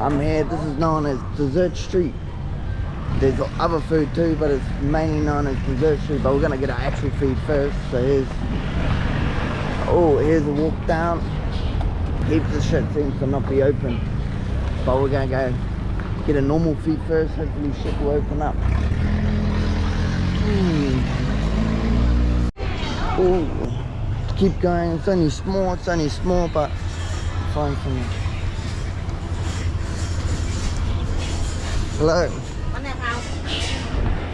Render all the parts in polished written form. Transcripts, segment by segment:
I'm here. This is known as Dessert Street. There's other food too, but it's mainly known as Dessert Street. But we're gonna get our actual food first. So here's a walk down. Heaps of shit seems to not be open, but we're gonna go get a normal feed first. Hopefully shit will open up. Oh, keep going. It's only small, but find some. Hello.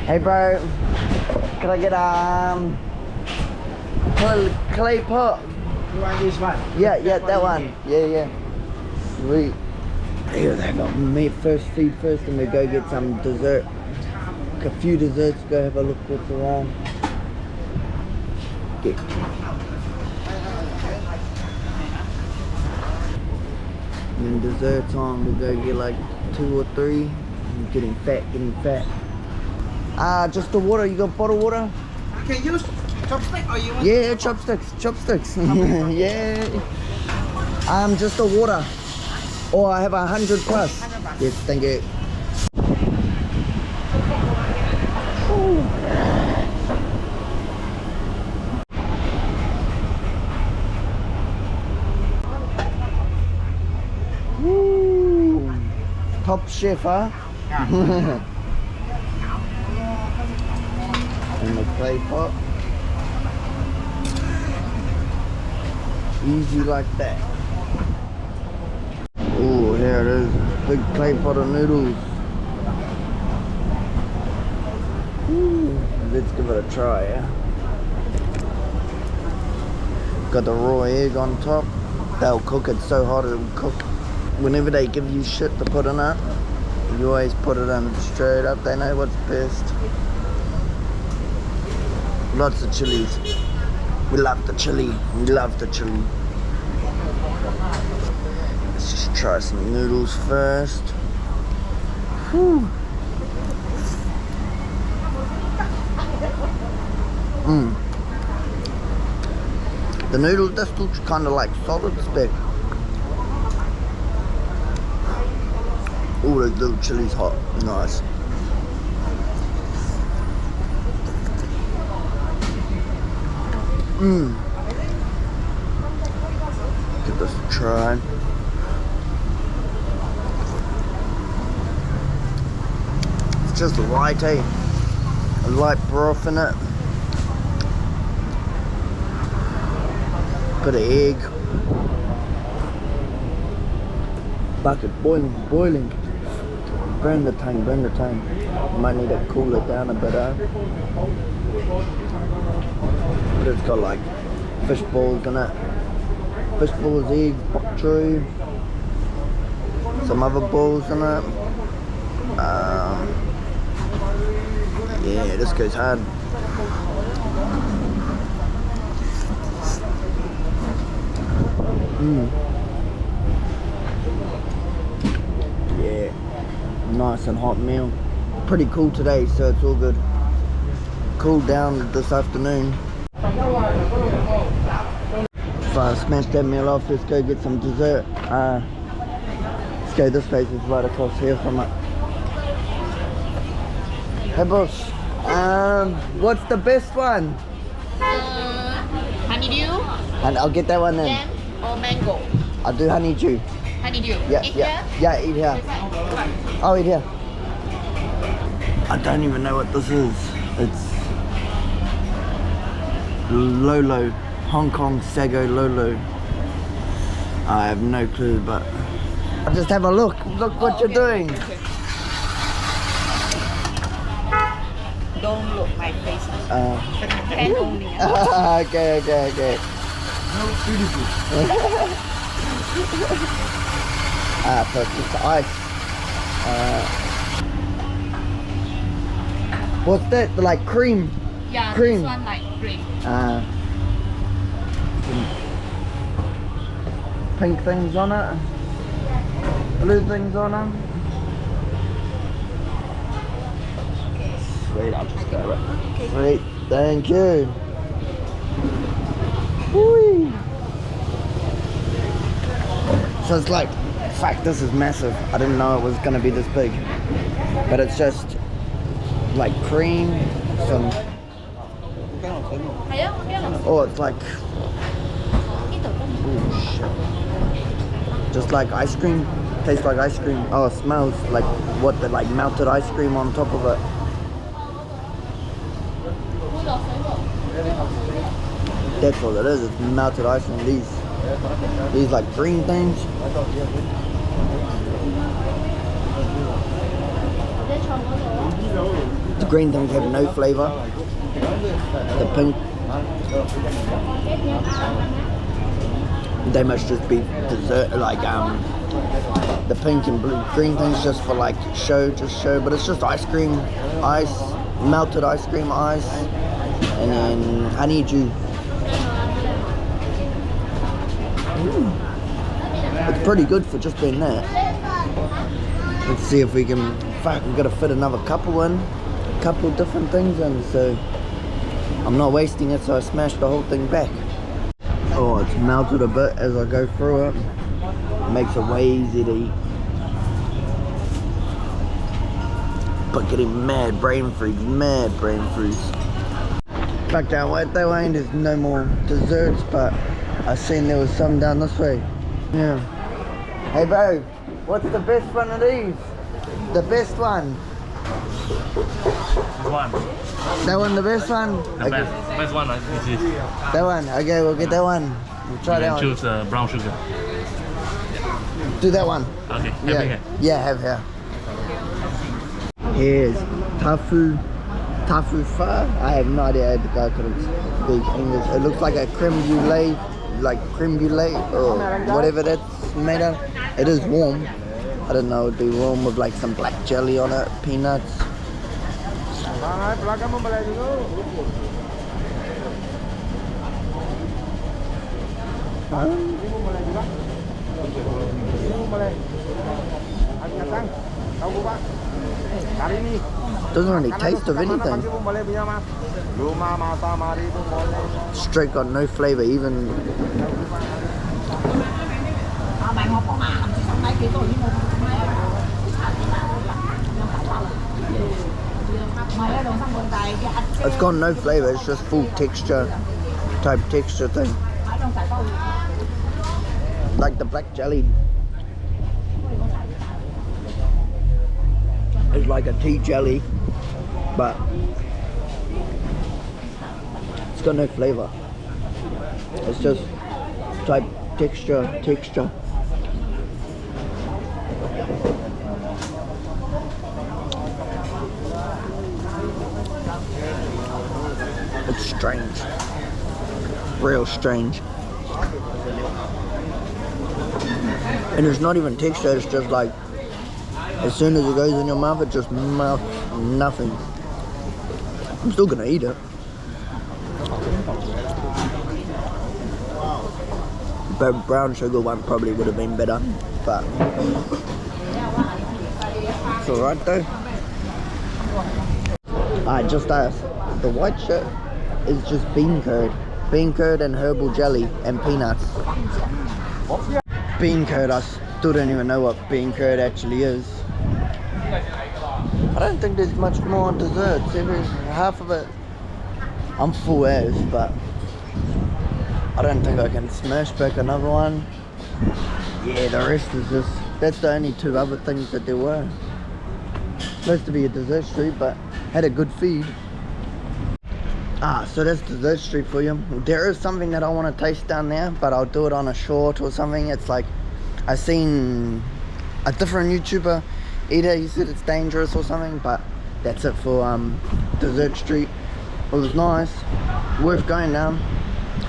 Hey bro, can I get clay pot? You want this one? Yeah, that one. Yeah. Sweet. Here they got meat first, feed first, and we go get some dessert. A few desserts, go have a look what's around. Okay. And then dessert time, we go get like 2 or 3. I'm getting fat. Just the water. You got bottled water? Can you use chopstick or you want? Yeah, chopsticks. Yeah. Just the water. Or I have 100 plus. 100 baht. Yes, thank you. Woo. Top chef, huh? Yeah. And the clay pot. Easy like that. Oh, here it is. Big clay pot of noodles. Ooh, let's give it a try, yeah? Got the raw egg on top. They'll cook it so hot it'll cook. Whenever they give you shit to put in it, you always put it in straight up. They know what's best. Lots of chilies. We love the chili. Let's just try some noodles first. Whew. The noodles, this looks kind of like solid spec. Oh, the little chili's hot. Nice. Give this a try. It's just light, eh? A light broth in it. Bit of egg. Bucket boiling. Burn the tongue. Might need to cool it down a bit, eh? But it's got like fish balls in it. Fish balls, eggs, bok choy. Some other balls in it. Yeah, this goes hard. Yeah, nice and hot meal. Pretty cool today, so it's all good. Cool down this afternoon. So I smashed that meal off. Let's go get some dessert. Let's go this place, is right across here from it. Hey boss, what's the best one? Honeydew, And I'll get that one then. jam, or mango. I'll do honeydew. Honeydew. Yeah, Eat yeah, here? yeah, eat here. I'll eat here. I don't even know what this is. It's Lolo, Hong Kong Sago Lolo. I have no clue, but I'll just have a look. Look what you're doing. Okay. Don't look my face. Hand only. Okay. No, beautiful. Perfect. Ice. What's that? Like cream? Yeah, Cream. this one like cream. Pink things on it. Blue things on them. Sweet, I'll just go right. Okay. Sweet, thank you. Whee. So it's Fuck, this is massive. I didn't know it was gonna be this big. But it's just like cream, some... Oh, it's like... Oh, shit. Just like ice cream. Tastes like ice cream. Oh, it smells like what, the like melted ice cream on top of it. That's all it is. It's melted ice cream. These like green things. The green things have no flavor. The pink, they must just be dessert, like the pink and blue, green things just for like show, but it's just ice cream, ice, melted ice cream, ice, and then honeydew. It's pretty good for just being that. Let's see if we can, fuck, we've got to fit another couple in, a couple different things in, so I'm not wasting it, so I smashed the whole thing back. Oh, it's melted a bit as I go through it. It makes it way easier to eat. But getting mad brain freeze. Fuck that way, there's no more desserts, but I seen there was some down this way. Yeah. Hey bro, what's the best one of these? The best one. This one. That one, the best one? The Okay. best one is this. That one, okay, we'll get that one. We'll try You that can one. choose brown sugar. Do that one. Okay, Yeah, here. yeah, have here. Here's tofu pho. I have no idea how to speak English. It looks like a creme brulee, or whatever that's made of. It is warm. I don't know, it'd be warm with like some black jelly on it, peanuts. Doesn't really taste of anything. Straight got no flavor, even. It's got no flavor, it's just full texture, type texture thing. Like the black jelly. It's like a tea jelly, but it's got no flavor. It's just type texture. It's strange. Real strange. And it's not even texture, it's just like, as soon as it goes in your mouth, it just melts nothing. I'm still gonna eat it. But brown sugar one probably would have been better, but it's alright though. I just asked, the white shit is just bean curd and herbal jelly and peanuts. Bean curd, I still don't even know what bean curd actually is. I don't think there's much more on desserts. Half of it, I'm full as, but I don't think I can smash back another one. Yeah, the rest is just, that's the only two other things that there were. Supposed to be a dessert street, but had a good feed. So that's dessert street for you. There is something that I want to taste down there, but I'll do it on a short or something. It's like, I seen a different YouTuber eat it. He said it's dangerous or something, but that's it for dessert street. It was nice, worth going down.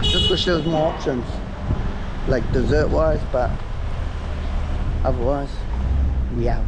Just wish there was more options, like dessert wise, but otherwise, yeah.